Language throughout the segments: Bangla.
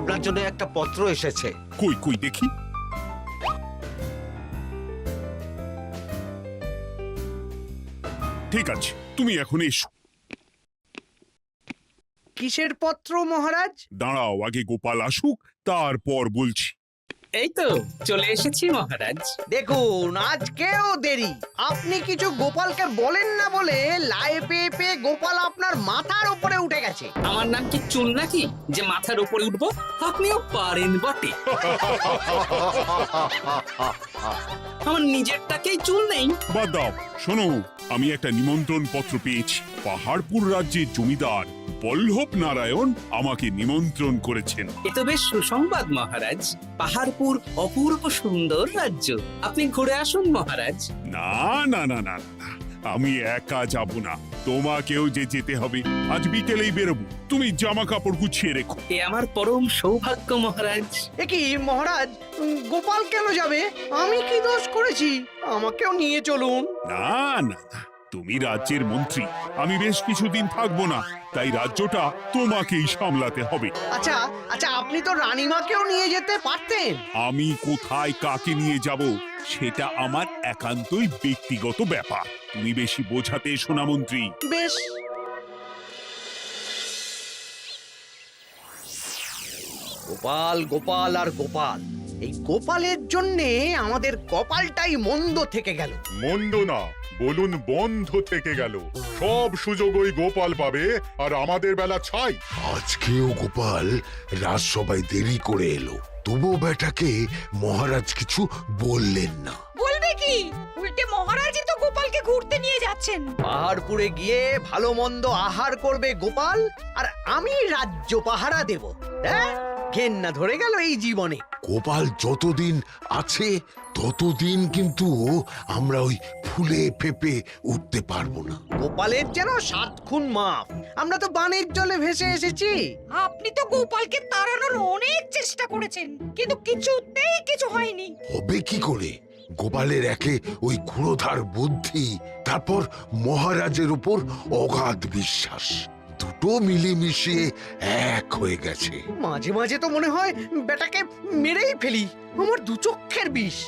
আপনার জন্য একটা পত্র এসেছে। কই কই দেখি। ঠিক আছে, তুমি এখন এসো। কিসের পত্র মহারাজ? দাঁড়াও, আগে গোপাল আসুক, তারপর বলছি। এই তো চলে এসেছি মহারাজ। দেখুন আজকেও দেরি। আপনি কিছু গোপালকে বলেন না বলে লাই পেয়ে পেয়ে গোপাল আপনার মাথার উপরে উঠে গেছে। আমার নাম কি চুল নাকি যে মাথার উপরে উঠবো? আপনিও পারেন বটে। আমার নিজেরটাকেই চুল নেই। বাদ দাও, শোনো, আমি একটা নিমন্ত্রণ পত্র পেয়েছি। পাহাড়পুর রাজ্যের জমিদার বল্লভ নারায়ণ আমাকে নিমন্ত্রণ করেছেন। এ তো বেশ সুসংবাদ মহারাজ। পাহাড়পুর অপূর্ব সুন্দর রাজ্য, আপনি ঘুরে আসুন মহারাজ। না না না না না, আমি একা যাব না, তোমাকেও যে যেতে হবে। আজ বিকেলেই বেরোবো, তুমি জামা কাপড় গুছিয়ে রেখো। এ আমার পরম সৌভাগ্য মহারাজ। এ কি মহারাজ, গোপাল কেন যাবে? আমি কি দোষ করেছি? আমাকেও নিয়ে চলুন। না না না, তুমি রাজ্যের মন্ত্রী, আমি বেশ কিছুদিন থাকবো না, তাই রাজ্যটা তোমাকেই সামলাতে হবে। আচ্ছা আচ্ছা, আপনি তো রানীমাকেও নিয়ে যেতে পারতেন। আমি কোথায় কাকে নিয়ে যাব সেটা আমার একান্তই ব্যক্তিগত ব্যাপার। তুমি বেশি বোঝাতে এসো না মন্ত্রী। বেশ। গোপাল গোপাল আর গোপাল, এই গোপালের জন্যে আমাদের কপালটাই মন্দ থেকে গেল। মন্দ না, বলুন বন্ধ থেকে গেল। সব সুযোগ ওই গোপাল পাবে, আর আমাদের বেলা ছাই। আজকেও গোপাল রাজসভায় দেরি করে এলো, তবুও বেটাকে মহারাজ কিছু বললেন না। বলবে কি? উল্টে মহারাজই তো গোপালকে ঘুরতে নিয়ে যাচ্ছেন। পাহাড়পুরে গিয়ে ভালো মন্দ আহার করবে গোপাল, আর আমি রাজ্য পাহারা দেব। হ্যাঁ, ঘেন্না ধরে গেল এই জীবনে। গোপাল যতদিন আছে ততদিন কিন্তু আমরা ওই ফুলে ফেপে উঠতে পারবো না। গোপালের যেন 7 খুন মাপ। আমরা তো বানের জলে ভেসে এসেছি। আপনি তো গোপালকে তাড়ানোর অনেক চেষ্টা করেছেন, কিন্তু কিছুতেই কিছু হয়নি। হবে কি করে? গোপালের একে ওই ক্ষুরোধার বুদ্ধি, তারপর মহারাজের উপর অগাধ বিশ্বাস, দুটো মিলেমিশে এক হয়ে গেছে। মাঝে মাঝে তো মনে হয় বেটাকে মেরেই ফেলি। আমার দু চক্ষের বিষ।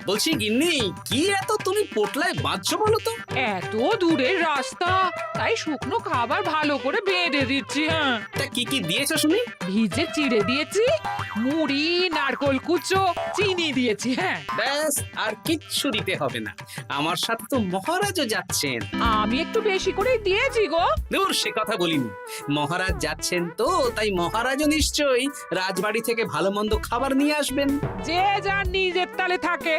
বলছি গিন্নি, কি এত তুমি পোটলায় বাঁধছো বলো তো? এত দূরের রাস্তা, তাই শুকনো খাবার ভালো করে বেঁধে দিচ্ছি। হ্যাঁ, তা কি কি দিয়েছো শুনি? ভিজে চিড়ে দিয়েছি, মুড়ি, নারকোল কুচো, চিনি দিয়েছি। হ্যাঁ, ব্যাস, আর কিচ্ছু দিতে হবে না। আমার সাথে তো মহারাজও যাচ্ছেন। আমি একটু বেশি করে দিয়েছি গো। দূর, সে কথা বলিনি। মহারাজ যাচ্ছেন তো, তাই মহারাজও নিশ্চয়ই রাজবাড়ি থেকে ভালো মন্দ খাবার নিয়ে আসবেন। যে যার নিজের তালে থাকে।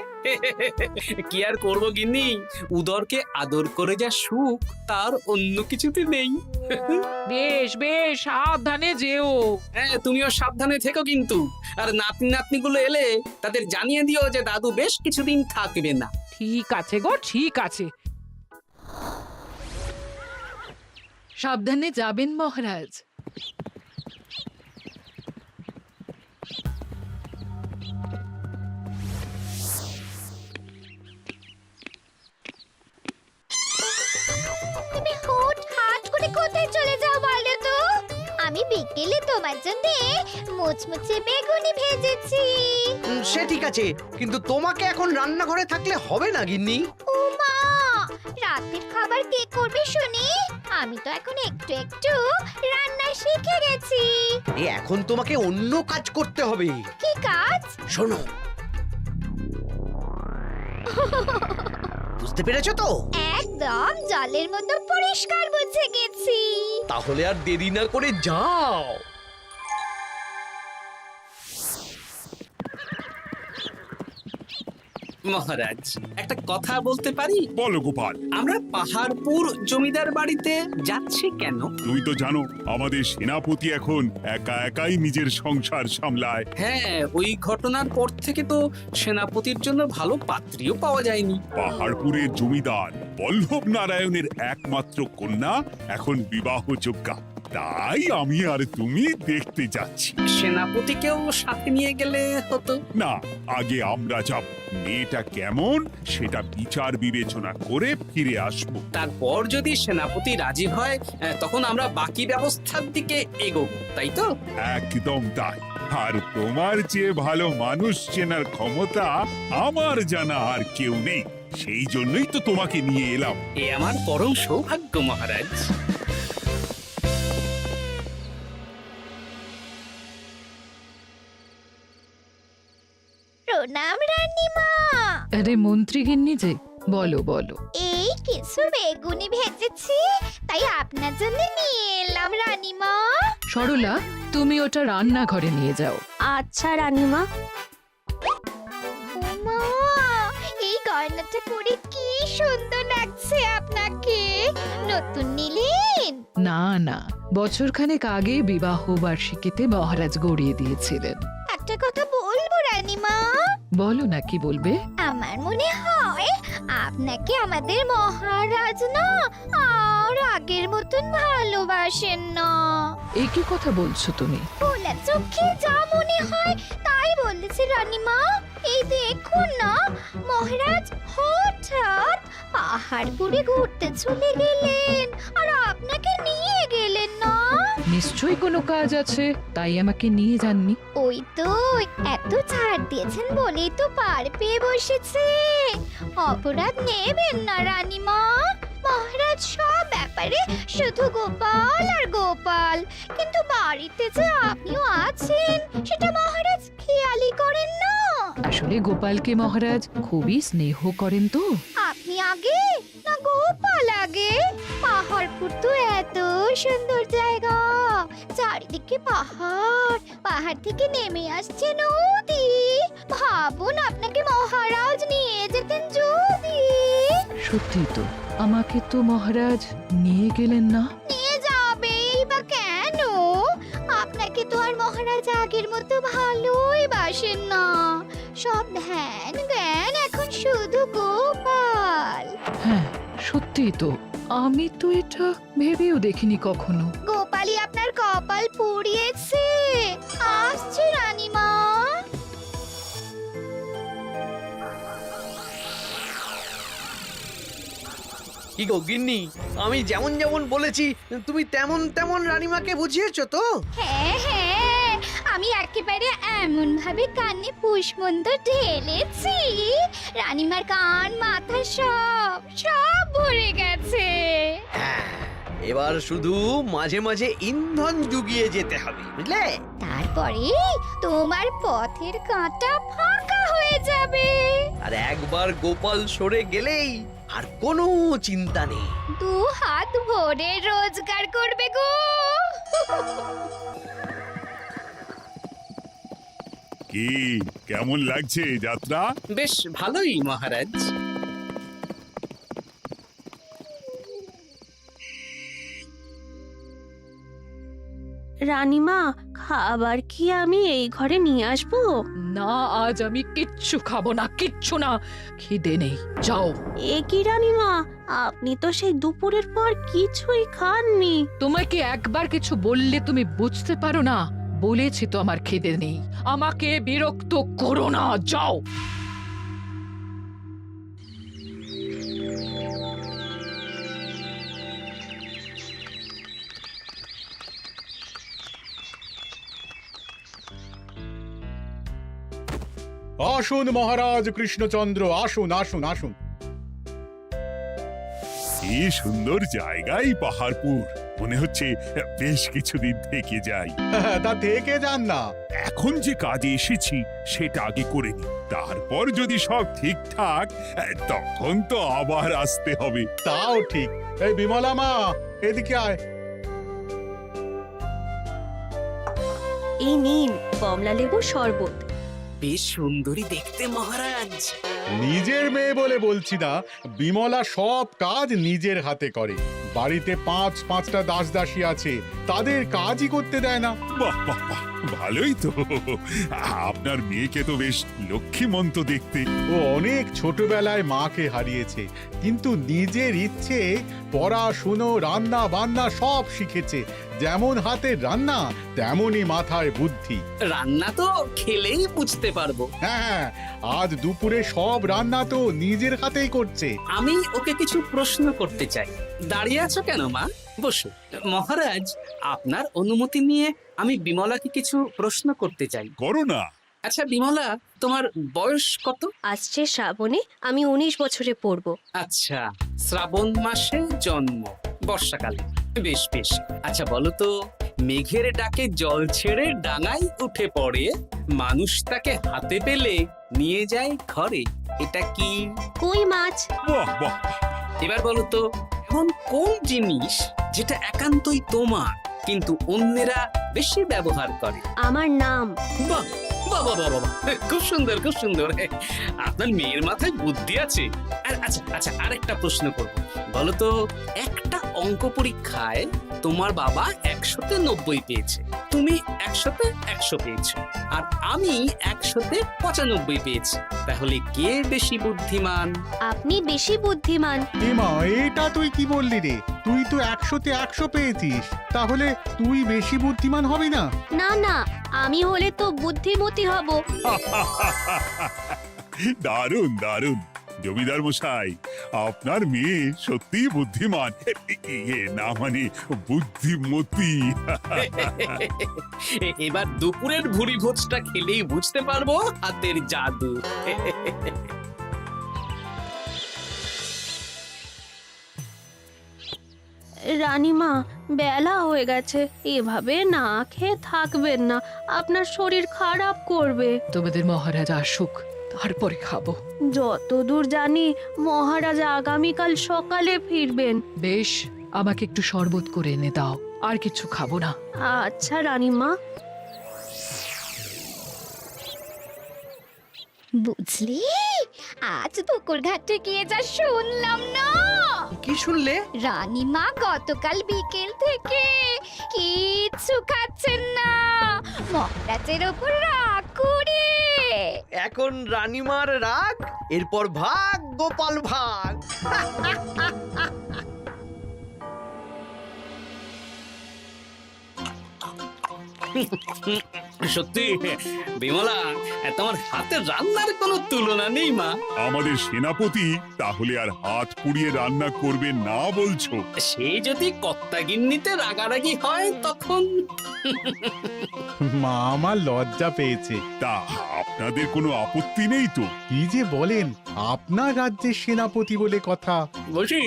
কি আর করবো গিন্নি, উদরকে আদর করে যা সুখ তার অন্য কিছুতে নেই। বেশ বেশ, সাবধানে যেও। হ্যাঁ, তুমিও সাবধানে থেকো কিন্তু। আর নাতনি নাতনিগুলো এলে তাদের জানিয়ে দিও যে দাদু বেশ কিছুদিন থাকবে না। ঠিক আছে গো, ঠিক আছে। সাবধানে যাবেন মহারাজ। তুমি হুটহাট করে কোথায় চলে যাও বলো তো? আমি বিকেলে তোমার জন্য মুচমুচে বেগুনি ভেজেছি। সে ঠিক আছে, কিন্তু তোমাকে এখন রান্নাঘরে থাকলে হবে না গিন্নি। ও মা, রাতের খাবার কে করবে শুনি? আমি তো এখন একটু একটু রান্না শিখে গেছি। এখন তোমাকে অন্য কাজ করতে হবে। কি কাজ? শোনো, বুঝতে পেরেছো তো? একদম জলের মতো পরিষ্কার বুঝে গেছি। তাহলে আর দেরি না করে যাও। মহারাজ, একটা কথা বলতে পারি? বলো গোপাল। আমরা পাহাড়পুর জমিদার বাড়িতে যাচ্ছি কেন? তুমি তো জানো আমাদের সেনাপতি এখন একা একাই নিজের সংসার সামলায়। হ্যাঁ, ওই ঘটনার পর থেকে তো সেনাপতির জন্য ভালো পাত্রীও পাওয়া যায়নি। পাহাড়পুরের জমিদার বল্লভ নারায়ণের একমাত্র কন্যা এখন বিবাহযোগ্যা। তাই আমি আর তুমি দেখতে যাচ্ছি। সেনাপতিকেও সাথে নিয়ে গেলে হতো। না, আগে আমরা যাব, মেয়েটা কেমন সেটা বিচার বিবেচনা করে ফিরে আসব। তারপর যদি সেনাপতি রাজি হয় তখন আমরা বাকি ব্যবস্থার দিকে এগোবো, তাই তো? একদম তাই। আর তোমার চেয়ে ভালো মানুষ চেনার ক্ষমতা আমার জানা আর কেউ নেই, সেই জন্যই তো তোমাকে নিয়ে এলাম। এ আমার পরম সৌভাগ্য মহারাজ। প্রণাম রানীমা। আরে মন্ত্রী গিন্নি যে, বলো বলো। এই কিছু বেগুনি ভেজেছি, তাই আপনার জন্য নিয়ে এলাম রানীমা। সরলা, তুমি ওটা রান্নাঘরে নিয়ে যাও। আচ্ছা রানীমা। ওমা, এই গয়নাটা পরে কি সুন্দর লাগছে আপনাকে। নতুন নিলেন? না না, বছরখানেক আগে বিবাহ বার্ষিকীতে মহারাজ গড়িয়ে দিয়েছিলেন। একটা কথা বলবো রানীমা? বলো না, কি বলবে? আমার মনে হয় আপনাকে আমাদের মহারাজ না আর আগের মতন ভালোবাসেন না। এই কি কথা বলছো তুমি? খোলা চোখে যা মনে হয় তাই বলেছে রানীমা। এই দেখুন না, মহারাজ হঠাৎ পাহাড়পুরে ঘুরতে চলে গেলেন আর আপনাকে নিয়ে গেলেন না। নিশ্চয়ই কোনো কাজ আছে, তাই আমাকে নিয়ে যাননি। ওই তো, এত ছাড় দিয়েছেন বলেই তো পার পেয়ে বসেছে। অপরাধ নেবেন না রানীমা। মহারাজ সব ব্যাপারে শুধু গোপাল আর গোপাল, কিন্তু বাড়িতে যে আপনিও আছেন সেটা মহারাজ খেয়ালই করেন না। আসলে গোপালকে মহারাজ খুবই স্নেহ করেন তো। আপনি আগে না গোপাল আগে? পাহাড়পুর তো এত সুন্দর জায়গা, চারিদিকে পাহাড়, পাহাড় থেকে নেমে আসছে নদী। ভাবুন আপনাকে মহারাজ নিয়ে যেতেন যদি। সত্যি তো, আমাকে তো মহারাজ নিয়ে গেলেন না। নিয়ে যাবেই বা কেন? আপনাকে তো আর মহারাজ আগের মতো ভালোই বাসেন না। সব ধ্যান জ্ঞান এখন শুধু গোপাল। হ্যাঁ, সত্যি তো, আমি তো এটা ভেবেও দেখিনি কখনো। গোপালই আপনার কপাল পুড়িয়েছে। আসছে রানীমা। কি গো গিন্নি, আমি যেমন যেমন বলেছি তুমি তেমন তেমন রানীমাকে বুঝিয়েছো তো? হ্যাঁ হ্যাঁ, আমি একেবারে এমন ভাবে কানে পুষ্পমন্ত ঢেলেছি, রানীমার কান মাথা সব সব ভরে গেছে। এবার শুধু মাঝে মাঝে ইন্ধন জুগিয়ে যেতে হবে, বুঝলে? তারপরে তোমার পথের কাঁটা ফাঁকা হয়ে যাবে। আর একবার গোপাল সরে গেলেই আর কোনো চিন্তা নেই। দু হাত ভরে রোজগার করবে গো। কি কেমন লাগছে যাত্রা? বেশ ভালোই মহারাজ। রানীমা, খাবার কি আমি এই ঘরে নিয়ে আসবো? না, আজ আমি কিচ্ছু খাবো না, কিচ্ছু না, খিদে নেই, যাও। এ কি রানীমা, আপনি তো সেই দুপুরের পর কিছুই খাননি। তোমাকে একবার কিছু বললে তুমি বুঝতে পারো না? বলেছি তো আমার খিদে নেই, আমাকে বিরক্ত করো না, যাও। আসুন মহারাজ কৃষ্ণচন্দ্র, আসুন আসুন আসুন। কি সুন্দর জায়গায় পাহাড়পুর, মনে হচ্ছে বেশ কিছুদিন থেকে যাই। তা থেকে যান না। এখন যে কাজে এসেছি সেটা আগে করে নি, তারপর যদি সব ঠিকঠাক তখন তো আবার আসতে হবে। তাও ঠিক। এই বিমলা মা, এদিকে আয়। এই নিন কমলা লেবুর শরবত। বেশ সুন্দরী দেখতে মহারাজ। নিজের মেয়ে বলে বলছি না, বিমলা সব কাজ নিজের হাতে করে। বাড়িতে পাঁচটা দাস দাসী আছে, তাদের কাজই করতে দেয় না। বাহ বাহ বাহ, ভালোই তো। আপনার মেয়েকে তো বেশ লক্ষ্মীমন্ত দেখতে। ও অনেক ছোটবেলায় মাকে হারিয়েছে, কিন্তু নিজের ইচ্ছে পড়াশুনো রান্না বান্না সব শিখেছে। যেমন হাতের রান্না তেমনই মাথায় বুদ্ধি। রান্না তো খেলেই বুঝতে পারবো। হ্যাঁ, আজ দুপুরে সব রান্না তো নিজের হাতেই করছে। আমি ওকে কিছু প্রশ্ন করতে চাই। দাঁড়িয়ে আছো কেন মা? বসো। মহারাজ, আপনার অনুমতি নিয়ে আমি বিমলাকে কিছু প্রশ্ন করতে চাই। করো না। আচ্ছা বিমলা, তোমার বয়স কত? আসছে শ্রাবণে আমি 19 বছরে পড়ব। আচ্ছা, শ্রাবণ মাসে জন্ম, বর্ষাকালে। বেশ বেশ। আচ্ছা বলো তো, মেঘের ডাকে জল ছেড়ে ডাঙায় উঠে পড়ে, মানুষ তাকে হাতে পেলে নিয়ে যায় ঘরে, এটা কি? কই মাছ। বাহ বাহ। এবার বলো তো, এমন কোন জিনিস যেটা একান্তই তোমার কিন্তু অন্যেরা বেশি ব্যবহার করে? আমার নাম। বাহ বাহ বাহ বাহ বাহ, খুব সুন্দর খুব সুন্দর। আপনার মেয়ের মাথায় বুদ্ধি আছে। আর আচ্ছা আচ্ছা, আরেকটা প্রশ্ন করব। বলো তো, একটা অঙ্ক পরীক্ষায় তোমার বাবা 100-তে 90 পেয়েছে, তুমি 100-তে 100 পেয়েছো, আর আমি 100-তে 95 পেয়েছি। তাহলে কে বেশি বুদ্ধিমান? আপনি বেশি বুদ্ধিমান। এমা, এটা তুই কি বললি রে? তুই তো 100-তে 100 পেয়েছিস, তাহলে তুই বেশি বুদ্ধিমান হবি না? না না, আমি হলে তো বুদ্ধিমতী হব। দারুণ দারুণ। জমিদার মশাই, আপনার মেয়ে সত্যিই বুদ্ধিমান। না মানে বুদ্ধিমতী। এবার দুপুরের ভুরি ভোজটা খেলেই বুঝতে পারবো হাতের জাদু। রানীমা, বেলা হয়ে গেছে, এভাবে না খেয়ে থাকবেন না, আপনার শরীর খারাপ করবে। তোমাদের মহারাজ আসুক, তারপরে খাবো। যতদূর জানি মহারাজ আগামীকাল সকালে ফিরবেন। বেশ, আমাকে একটু শরবত করে এনে দাও, আর কিছু খাবো না। আচ্ছা রানীমা। বুঝলি, আজ পুকুর ঘাটে গিয়ে যা শুনলাম না। কি শুনলে? রানীমা গতকাল বিকেল থেকে কিচ্ছু খাচ্ছেন না, মহারাজের ওপর রাগ করে। এখন রানীমার রাগ, এরপর ভাগ গোপাল ভাগ। সত্যি বিমলা, তোমার হাতের রান্নার কোনো তুলনা নেই মা। আমাদের সেনাপতি তাহলে আর হাত পুড়িয়ে রান্না করবে না বলছো? সে যদি কর্তাগিন্নিতে রাগারাগি হয় তখন। মা আমার লজ্জা পেয়েছে। তা আপনাদের কোনো আপত্তি নেই তো? কি যে বলেন, আপনার রাজ্যের সেনাপতি বলে কথা। বলছি,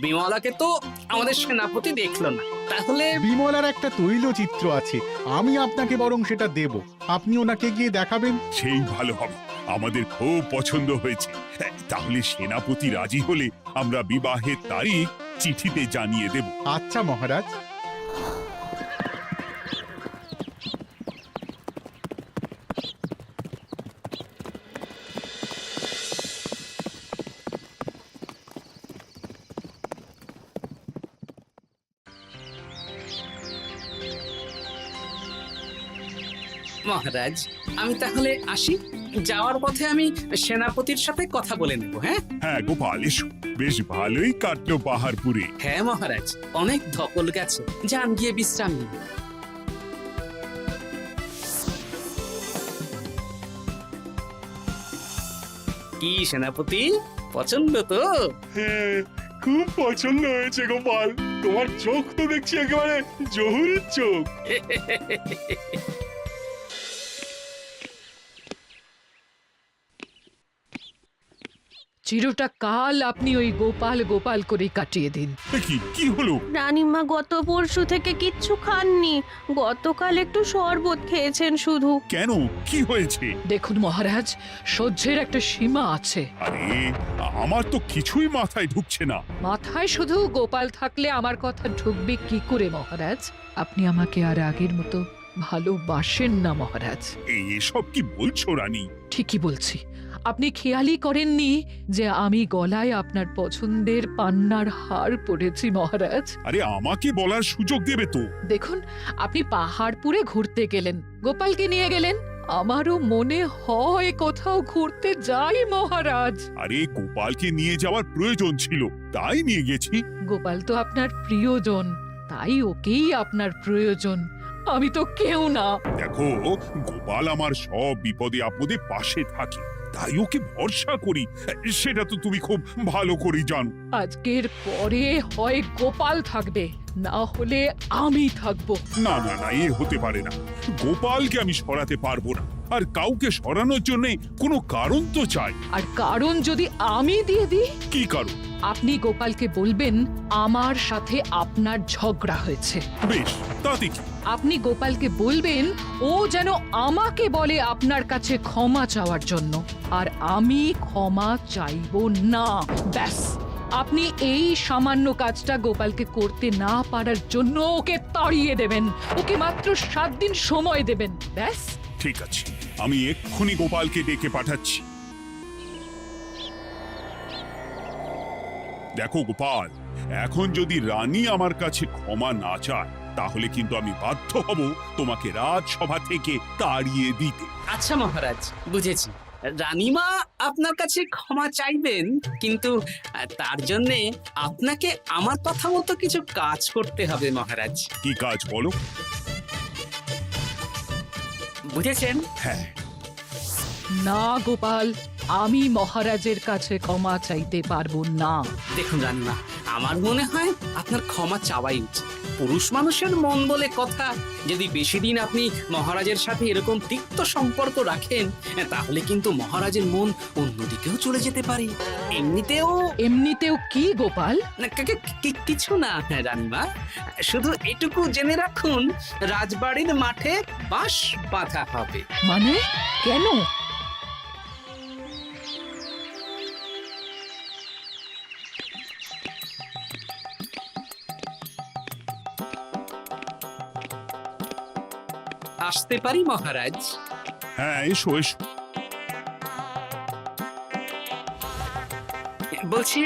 বিমলাকে তো আমাদের সেনাপতি দেখলো না, তাহলে? বিমলার একটা তৈলচিত্র আছে, আমি আপনাকে বরং সেটা দেব, আপনি ওনাকে গিয়ে দেখাবেন। সেই ভালো হবে, আমাদের খুব পছন্দ হয়েছে। তাহলে সেনাপতি রাজি হলে আমরা বিবাহের তারিখ চিঠিতে জানিয়ে দেব। আচ্ছা মহারাজ। মহারাজ, আমি তাহলে আসি। যাওয়ার পথে আমি সেনাপতির সাথে কথা বলে নেব। হ্যাঁ হ্যাঁ গোপাল, এসো। বেশ ভালোই কাটলো পাহাড়পুরে। হ্যাঁ মহারাজ, অনেক ধকল গেছে, যান গিয়ে বিশ্রাম নিন। কি সেনাপতি, পছন্দ তো? হ্যাঁ, খুব পছন্দ হয়েছে গোপাল। তোমার চোখ তো দেখছি একেবারে জহুরির চোখ। চিরটা কাল আপনি ওই গোপাল গোপাল করে কাটিয়ে দিন। কি হলো? রানীমা গত পরশু থেকে কিচ্ছু খাননি, গতকাল একটু শরবত খেয়েছেন শুধু। কেন, কি হয়েছে? দেখুন মহারাজ, সহ্যের একটা সীমা আছে। আরে, আমার তো কিছুই মাথায় ঢুকছে না। মাথায় শুধু গোপাল থাকলে আমার কথা ঢুকবে কি করে মহারাজ? আপনি আমাকে আর আগের মতো ভালোবাসেন না মহারাজ। এসব কি বলছো রানী? ঠিকই বলছি, আপনি খেয়ালই করেননি যে আমি গলায় আপনার পছন্দের পান্নার হার পরেছি মহারাজ? আরে আমাকে বলার সুযোগ দেবে তো। দেখুন, আপনি পাহাড়পুরে ঘুরতে গেলেন, গোপালকে নিয়ে গেলেন। আমারও মনে হয় কোথাও ঘুরতে যাই মহারাজ। আরে গোপালকে নিয়ে যাওয়ার প্রয়োজন ছিল, তাই নিয়ে গেছি। গোপাল তো আপনার প্রিয়জন, তাই ওকেই আপনার প্রয়োজন। আমি তো কেউ না। দেখো, গোপাল আমার সব বিপদে আপদে পাশে থাকে, তাই ওকে ভরসা করি। সেটা তো তুমি খুব ভালো করে জানো। আজকের পরে হয় গোপাল থাকবে, না হলে আমি থাকবো। না না না, এ হতে পারে না। গোপালকে আমি সরাতে পারবো না, আর কাউকে সরানোর জন্য কোনো কারণ তো চাই। আর কারণ যদি আমি দিয়ে দিই? কি কারণ? আপনি গোপালকে বলবেন আমার সাথে আপনার ঝগড়া হয়েছে। বেশ, তাতে কি? আপনি গোপালকে বলবেন ও যেন আমাকে বলে আপনার কাছে ক্ষমা চাওয়ার জন্য, আর আমি ক্ষমা চাইবো না। ব্যাস, আপনি এই সামান্য কাজটা গোপালকে করতে না পারার জন্য ওকে তাড়িয়ে দেবেন। ওকে মাত্র 7 দিন সময় দেবেন, ব্যাস। ঠিক আছে, আমি এক্ষুনি গোপালকে ডেকে পাঠাচ্ছি। দেখো গোপাল, এখন যদি রানী আমার কাছে ক্ষমা না চায়, তাহলে কিন্তু আমি বাধ্য হব তোমাকে রাজসভা থেকে তাড়িয়ে দিতে। আচ্ছা মহারাজ, বুঝেছি। রানীমা আপনার কাছে ক্ষমা চাইবেন, কিন্তু তার জন্যে আপনাকে আমার কথা মতো কিছু কাজ করতে হবে মহারাজ। কি কাজ বলো? বুঝেছেন? হ্যাঁ। না গোপাল, আমি মহারাজের কাছে ক্ষমা চাইতে পারবো না। দেখুন রানীমা, আমার মনে হয় আপনার ক্ষমা চাওয়াই উচিত। পুরুষ মানুষের মন বলে কথা, যদি বেশি দিন আপনি মহারাজের সাথে এরকম তিক্ত সম্পর্ক রাখেন, তাহলে কিন্তু মহারাজের মন অন্যদিকেও চলে যেতে পারে। এমনিতেও কি গোপাল? কিছু না রানীমা, শুধু এটুকু জেনে রাখুন, রাজবাড়ির মাঠে বাঁশ বাঁধা হবে। মানে কেন? আসতে পারি মহারাজ? হ্যাঁ, এসো এসো। বলছি,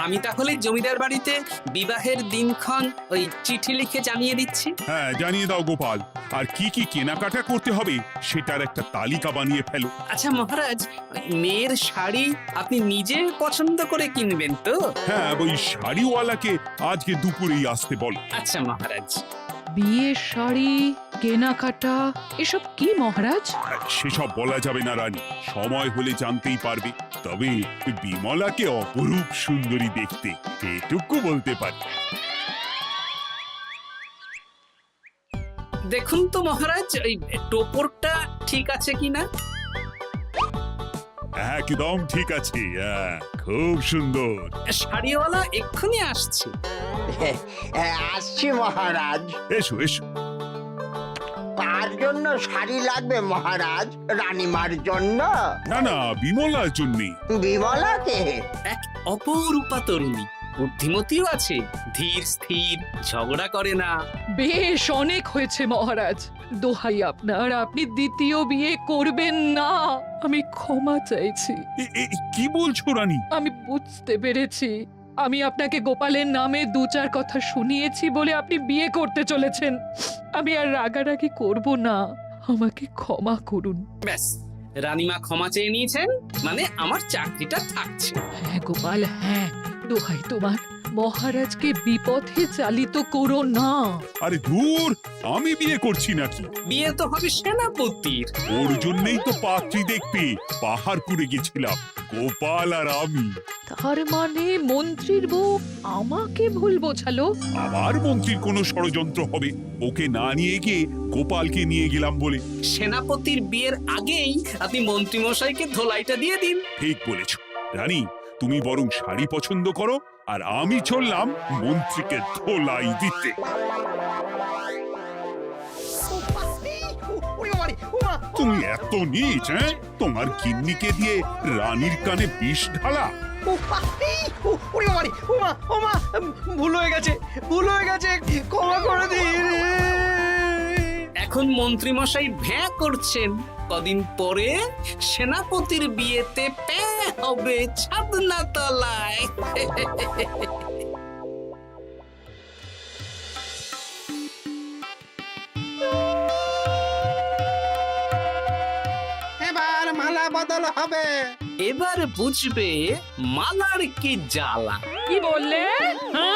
আমি তাহলে জমিদার বাড়িতে বিবাহের দিনক্ষণ ওই চিঠি লিখে জানিয়ে দিচ্ছি। হ্যাঁ, জানিয়ে দাও গোপাল। আর কি কি কেনাকাটা করতে হবে সেটার একটা তালিকা বানিয়ে ফেলো। আচ্ছা মহারাজ, মেয়ের শাড়ি আপনি নিজে পছন্দ করে কিনবেন তো? হ্যাঁ, ওই শাড়িওয়ালাকে আজকে দুপুরেই আসতে বলো। আচ্ছা মহারাজ। বিয়ের শাড়ি, কেনাকাটা, এসব কি মহারাজ? সেসব বলা যাবে না রানী, সময় হলে জানতেই পারবে। তবে বিমলাকে অপরূপ সুন্দরী দেখতে, এটুকু বলতে পারি। দেখুন তো মহারাজ, ওই টোপরটা ঠিক আছে কিনা? একদম ঠিক আছে, খুব সুন্দর। শাড়িওয়ালা এক্ষুনি আসছে। আসছি মহারাজ। এসো এসো। কার জন্য শাড়ি লাগবে মহারাজ? রানীমার জন্য? না না, বিমলার জন্যে। বিমলাকে? এক অপরূপা তরুণী, বুদ্ধিমতীও আছে, ধীর স্থির, ঝগড়া করে না। বেশ, অনেক হয়েছে মহারাজ। দোহাই আপনার, আপনি দ্বিতীয় বিয়ে করবেন না। আমি ক্ষমা চাইছি। কি বলছো রানী? আমি বুঝতে পেরেছি, আমি আপনাকে গোপালের নামে 2-4 কথা শুনিয়েছি বলে আপনি বিয়ে করতে চলেছেন। আমি আর রাগারাগি করব না, আমাকে ক্ষমা করুন। ব্যাস, রানীমা ক্ষমা চেয়ে নিয়েছেন, মানে আমার চাকরিটা থাকছে। হ্যাঁ গোপাল, হ্যাঁ, দোহাই তোমার, মহারাজকে বিপথে চালিত করো না। আরে দূর, আমি বিয়ে করছি নাকি? বিয়ে তো হবে সেনাপতির। ওর জন্যই তো পাত্রী দেখতে পাহাড়পুরে গেছিলাম, গোপাল আর আমি। তার মানে মন্ত্রীর বউ আমাকে ভুল বোঝালো? আবার মন্ত্রীর কোনো ষড়যন্ত্র হবে, ওকে না নিয়ে গিয়ে গোপালকে নিয়ে গেলাম বলে। সেনাপতির বিয়ের আগেই আপনি মন্ত্রী মশাইকে ধোলাইটা দিয়ে দিন। ঠিক বলেছ রানী, তুমি বরং শাড়ি পছন্দ করো, আর আমি চললাম মন্ত্রীকে ধোলাই দিতে। তুমি এত নীচ, তোমার গিন্নিকে দিয়ে রানীর কানে বিষ ঢালা? ভুল হয়ে গেছে, ভুল হয়ে গেছে, ক্ষমা করে দিন। এখন মন্ত্রী মশাই ভ্যাঁ করছেন, কদিন পরে সেনাপতির বিয়েতে পে হবে ছাদনা তলায়। এবার মালা বদল হবে। এবার বুঝবে মালার কি জ্বালা। কি বললে? হ্যাঁ?